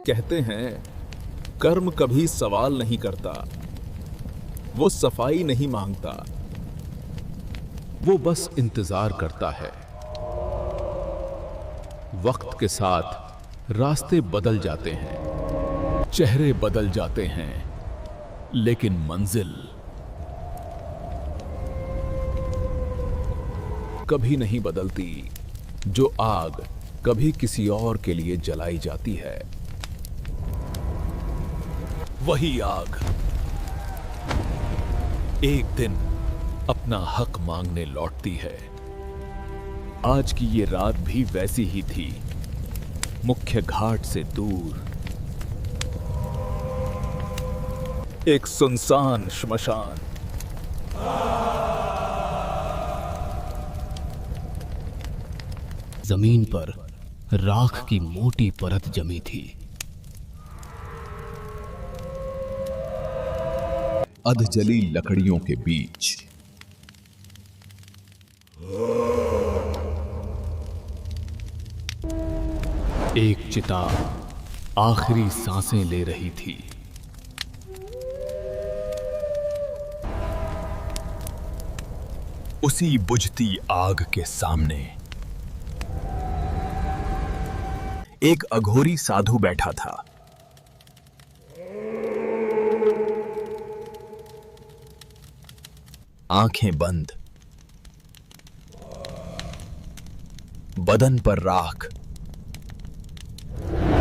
कहते हैं कर्म कभी सवाल नहीं करता, वो सफाई नहीं मांगता, वो बस इंतजार करता है। वक्त के साथ रास्ते बदल जाते हैं, चेहरे बदल जाते हैं, लेकिन मंजिल कभी नहीं बदलती। जो आग कभी किसी और के लिए जलाई जाती है, वही आग एक दिन अपना हक मांगने लौटती है। आज की ये रात भी वैसी ही थी, मुख्य घाट से दूर एक सुनसान श्मशान। जमीन पर राख की मोटी परत जमी थी। अधजली लकड़ियों के बीच एक चिता आखिरी सांसें ले रही थी। उसी बुझती आग के सामने एक अघोरी साधु बैठा था। आंखें बंद, बदन पर राख,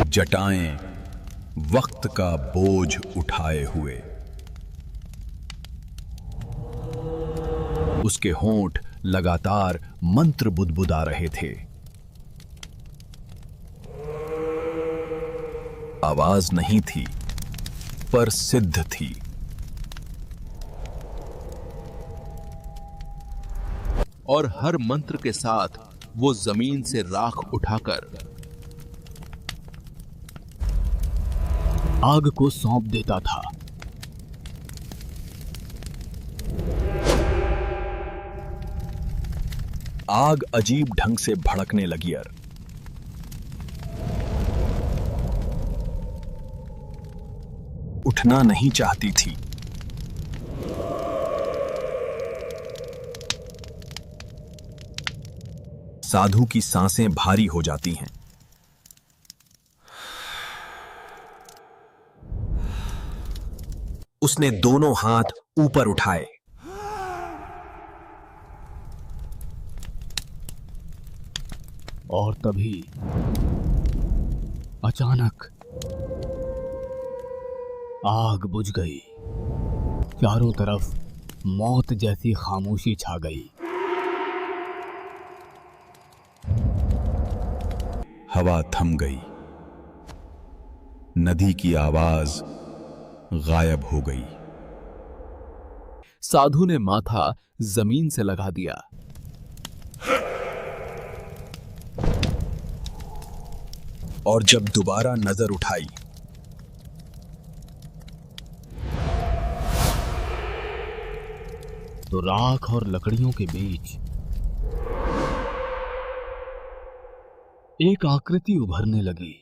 जटाएं वक्त का बोझ उठाए हुए। उसके होंठ लगातार मंत्र बुदबुदा रहे थे। आवाज नहीं थी, पर सिद्ध थी। और हर मंत्र के साथ वो जमीन से राख उठाकर आग को सौंप देता था। आग अजीब ढंग से भड़कने लगी। उठना नहीं चाहती थी। साधु की सांसें भारी हो जाती हैं। उसने दोनों हाथ ऊपर उठाए। और तभी अचानक आग बुझ गई। चारों तरफ मौत जैसी खामोशी छा गई। हवा थम गई। नदी की आवाज गायब हो गई। साधु ने माथा जमीन से लगा दिया। और जब दोबारा नजर उठाई, तो राख और लकड़ियों के बीच एक आकृति उभरने लगी।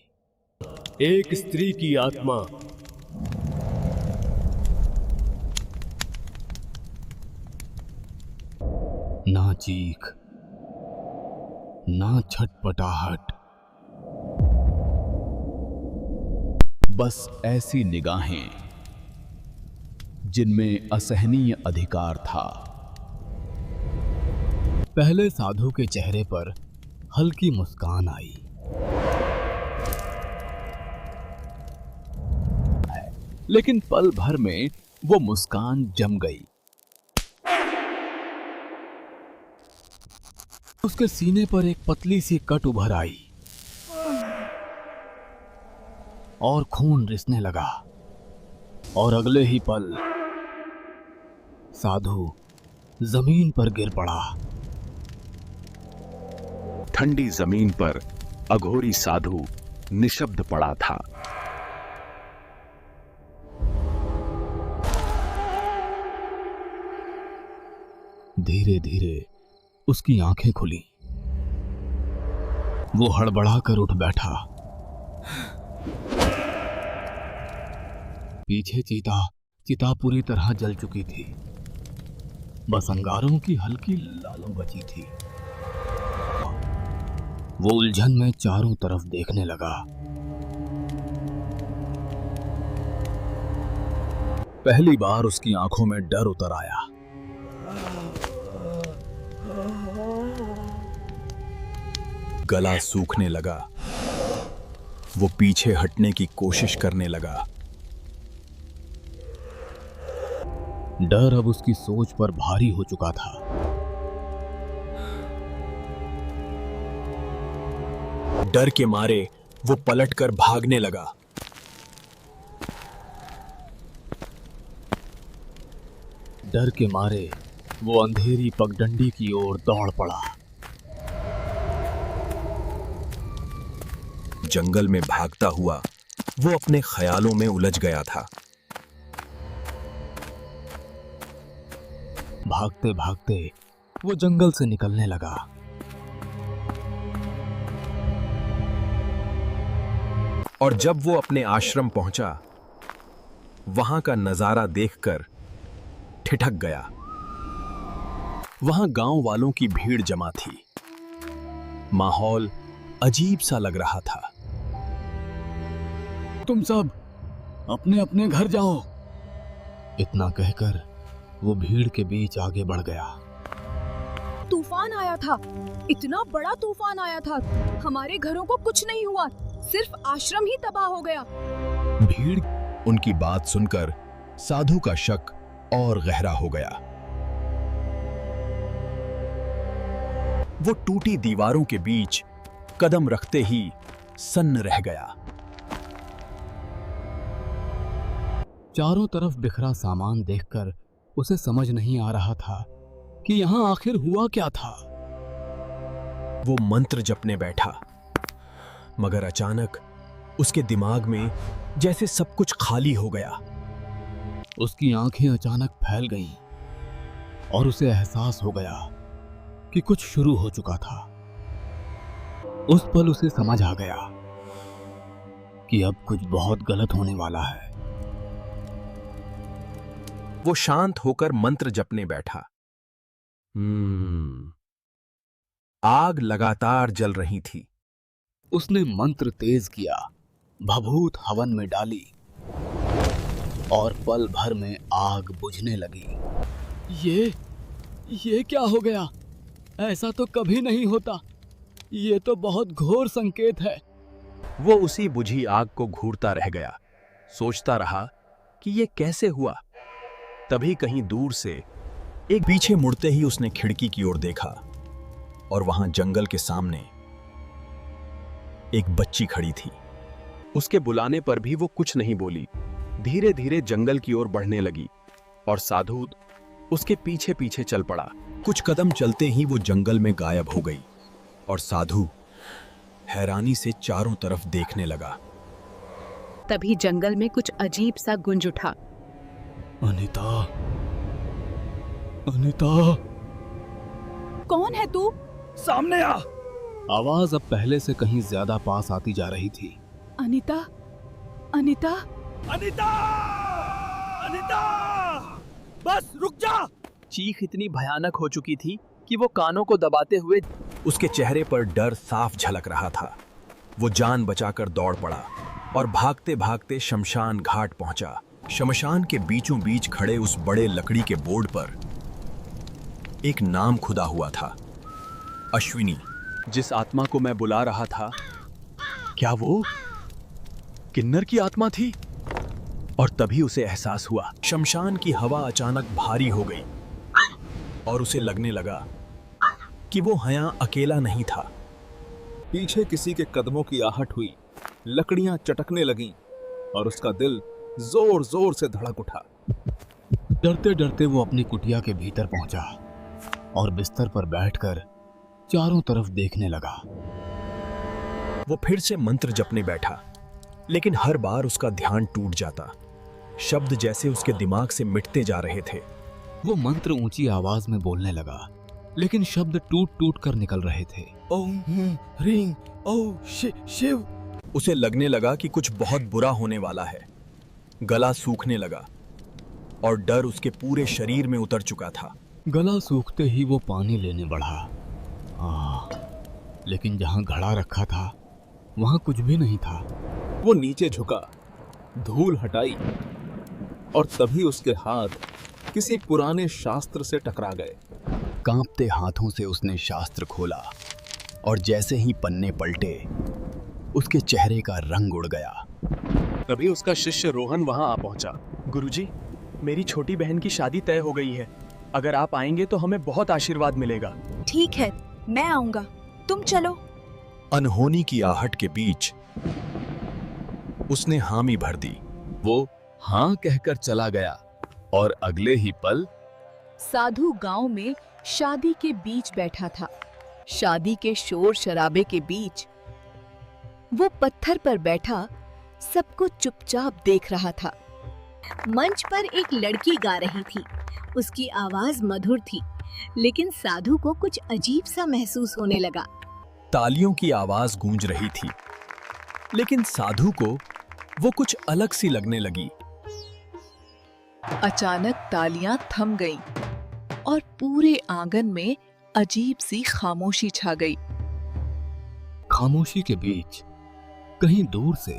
एक स्त्री की आत्मा। ना चीख, ना छटपटाहट, बस ऐसी निगाहें जिनमें असहनीय अधिकार था। पहले साधु के चेहरे पर हल्की मुस्कान आई, लेकिन पल भर में वो मुस्कान जम गई। उसके सीने पर एक पतली सी कट उभर आई और खून रिसने लगा। और अगले ही पल साधु जमीन पर गिर पड़ा। ठंडी जमीन पर अघोरी साधु निशब्द पड़ा था। धीरे धीरे उसकी आंखें खुली। वो हड़बड़ाकर उठ बैठा। पीछे चिता पूरी तरह जल चुकी थी। बस अंगारों की हल्की लालों बची थी। वो उलझन में चारों तरफ देखने लगा। पहली बार उसकी आंखों में डर उतर आया। गला सूखने लगा। वो पीछे हटने की कोशिश करने लगा। डर अब उसकी सोच पर भारी हो चुका था। डर के मारे वो पलटकर भागने लगा। डर के मारे वो अंधेरी पगडंडी की ओर दौड़ पड़ा। जंगल में भागता हुआ वो अपने ख्यालों में उलझ गया था। भागते भागते वो जंगल से निकलने लगा। और जब वो अपने आश्रम पहुंचा, वहां का नजारा देखकर ठिठक गया। वहां गांव वालों की भीड़ जमा थी। माहौल अजीब सा लग रहा था। तुम सब अपने अपने घर जाओ, इतना कहकर वो भीड़ के बीच आगे बढ़ गया। तूफान आया था, इतना बड़ा तूफान आया था। हमारे घरों को कुछ नहीं हुआ, सिर्फ आश्रम ही तबाह हो गया। भीड़ उनकी बात सुनकर साधु का शक और गहरा हो गया। वो टूटी दीवारों के बीच कदम रखते ही सन्न रह गया। चारों तरफ बिखरा सामान देखकर उसे समझ नहीं आ रहा था कि यहां आखिर हुआ क्या था। वो मंत्र जपने बैठा, मगर अचानक उसके दिमाग में जैसे सब कुछ खाली हो गया। उसकी आंखें अचानक फैल गईं और उसे एहसास हो गया कि कुछ शुरू हो चुका था। उस पल उसे समझ आ गया कि अब कुछ बहुत गलत होने वाला है। वो शांत होकर मंत्र जपने बैठा। आग लगातार जल रही थी। उसने मंत्र तेज किया, भभूत हवन में डाली और पल भर में आग बुझने लगी। ये क्या हो गया? ऐसा तो कभी नहीं होता। ये तो बहुत घोर संकेत है। वो उसी बुझी आग को घूरता रह गया, सोचता रहा कि ये कैसे हुआ। तभी कहीं दूर से एक पीछे मुड़ते ही उसने खिड़की की ओर देखा और वहां जंगल के सामने एक बच्ची खड़ी थी। उसके बुलाने पर भी वो कुछ नहीं बोली। धीरे धीरे जंगल की ओर बढ़ने लगी और साधु उसके पीछे पीछे चल पड़ा। कुछ कदम चलते ही वो जंगल में गायब हो गई और साधु हैरानी से चारों तरफ देखने लगा। तभी जंगल में कुछ अजीब सा गूंज उठा। अनीता, अनीता, कौन है तू? सामने आ! आवाज अब पहले से कहीं ज्यादा पास आती जा रही थी। अनीता, अनीता, अनीता! अनीता! बस रुक जा! चीख इतनी भयानक हो चुकी थी कि वो कानों को दबाते हुए उसके चेहरे पर डर साफ झलक रहा था। वो जान बचाकर दौड़ पड़ा और भागते भागते शमशान घाट पहुंचा। शमशान के बीचों बीच खड़े उस बड़े लकड़ी के बोर्ड पर एक नाम खुदा हुआ था, अश्विनी। जिस आत्मा को मैं बुला रहा था, क्या वो किन्नर की आत्मा थी? और तभी उसे एहसास हुआ। शमशान की हवा अचानक भारी हो गई और उसे लगने लगा कि वो यहाँ अकेला नहीं था। पीछे किसी के कदमों की आहट हुई, लकड़ियां चटकने लगीं और उसका दिल जोर जोर से धड़क उठा। डरते डरते वो अपनी कुटिया के भीतर पहुंचा और बिस्तर पर बैठकर चारों तरफ देखने लगा। वो फिर से मंत्र जपने बैठा, लेकिन हर बार उसका ध्यान टूट जाता। शब्द जैसे उसके दिमाग से मिटते जा रहे थे। वो मंत्र ऊंची आवाज में बोलने लगा, लेकिन शब्द टूट टूट कर निकल रहे थे। ओम ह्रीं ओ शिव। उसे लगने लगा कि कुछ बहुत बुरा होने वाला है। गला सूखने लगा और डर उसके पूरे शरीर में उतर चुका था। गला सूखते ही वो पानी लेने बढ़ा। लेकिन जहां घड़ा रखा था वहां कुछ भी नहीं था। वो नीचे झुका, धूल हटाई और तभी उसके हाथ किसी पुराने शास्त्र से टकरा गए। कांपते हाथों से उसने शास्त्र खोला और जैसे ही पन्ने पलटे उसके चेहरे का रंग उड़ गया। तभी उसका शिष्य रोहन वहां आ पहुंचा। गुरुजी, मेरी छोटी बहन की शादी तय हो गई है। अगर आप आएंगे तो हमें बहुत आशीर्वाद मिलेगा। ठीक है, मैं आऊंगा, तुम चलो। अनहोनी की आहट के बीच उसने हामी भर दी। वो हाँ कहकर चला गया और अगले ही पल साधु गांव में शादी के बीच बैठा था। शादी के शोर शराबे के बीच वो पत्थर पर बैठा सबको चुपचाप देख रहा था। मंच पर एक लड़की गा रही थी। उसकी आवाज मधुर थी, लेकिन साधु को कुछ अजीब सा महसूस होने लगा। तालियों की आवाज गूंज रही थी, लेकिन साधु को वो कुछ अलग सी लगने लगी। अचानक तालियां थम गईं और पूरे आंगन में अजीब सी खामोशी छा गई। खामोशी के बीच कहीं दूर से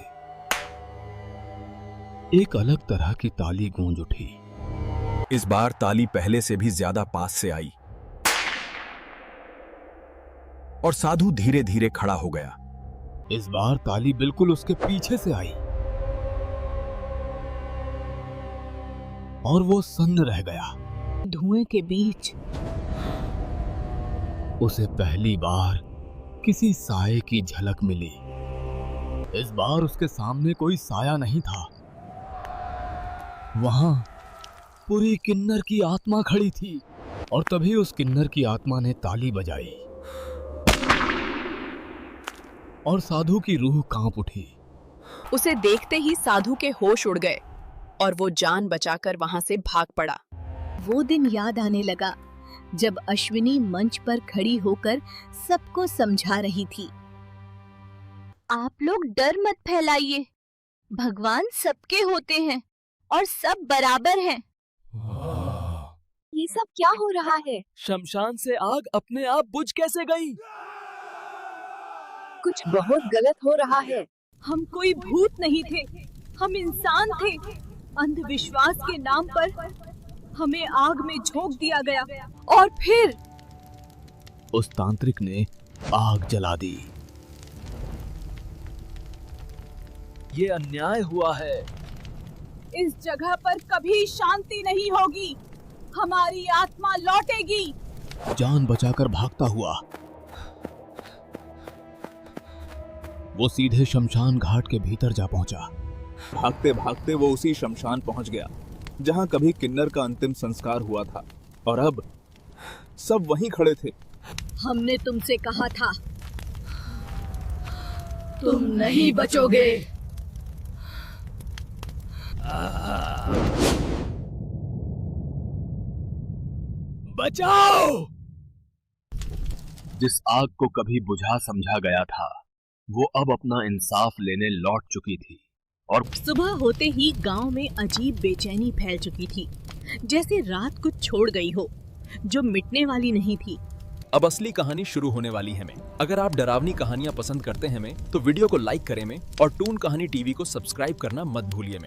एक अलग तरह की ताली गूंज उठी। इस बार ताली पहले से भी ज्यादा पास से आई और साधु धीरे धीरे खड़ा हो गया। इस बार ताली बिल्कुल उसके पीछे से आई और वो सन्न रह गया। धुएं के बीच उसे पहली बार किसी साये की झलक मिली। इस बार उसके सामने कोई साया नहीं था। वहां पूरी किन्नर की आत्मा खड़ी थी और तभी उस किन्नर की आत्मा ने ताली बजाई और साधु की रूह कांप उठी। उसे देखते ही साधु के होश उड़ गए और वो जान बचाकर वहां से भाग पड़ा। वो दिन याद आने लगा जब अश्विनी मंच पर खड़ी होकर सबको समझा रही थी। आप लोग डर मत फैलाइए, भगवान सबके होते हैं और सब बराबर हैं। ये सब क्या हो रहा है? शमशान से आग अपने आप बुझ कैसे गई? कुछ बहुत गलत हो रहा है। हम कोई भूत नहीं थे, हम इंसान थे। अंधविश्वास के नाम पर हमें आग में झोंक दिया गया और फिर उस तांत्रिक ने आग जला दी। ये अन्याय हुआ है। इस जगह पर कभी शांति नहीं होगी। हमारी आत्मा लौटेगी। जान बचाकर भागता हुआ वो सीधे शमशान घाट के भीतर जा पहुंचा। भागते भागते वो उसी शमशान पहुंच गया जहां कभी किन्नर का अंतिम संस्कार हुआ था, और अब सब वहीं खड़े थे। हमने तुमसे कहा था, तुम नहीं बचोगे। बचाओ! जिस आग को कभी बुझा समझा गया था वो अब अपना इंसाफ लेने लौट चुकी थी। और सुबह होते ही गांव में अजीब बेचैनी फैल चुकी थी, जैसे रात कुछ छोड़ गई हो जो मिटने वाली नहीं थी। अब असली कहानी शुरू होने वाली है। अगर आप डरावनी कहानियां पसंद करते हैं तो वीडियो को लाइक करें और टून कहानी टीवी को सब्सक्राइब करना मत भूलिए।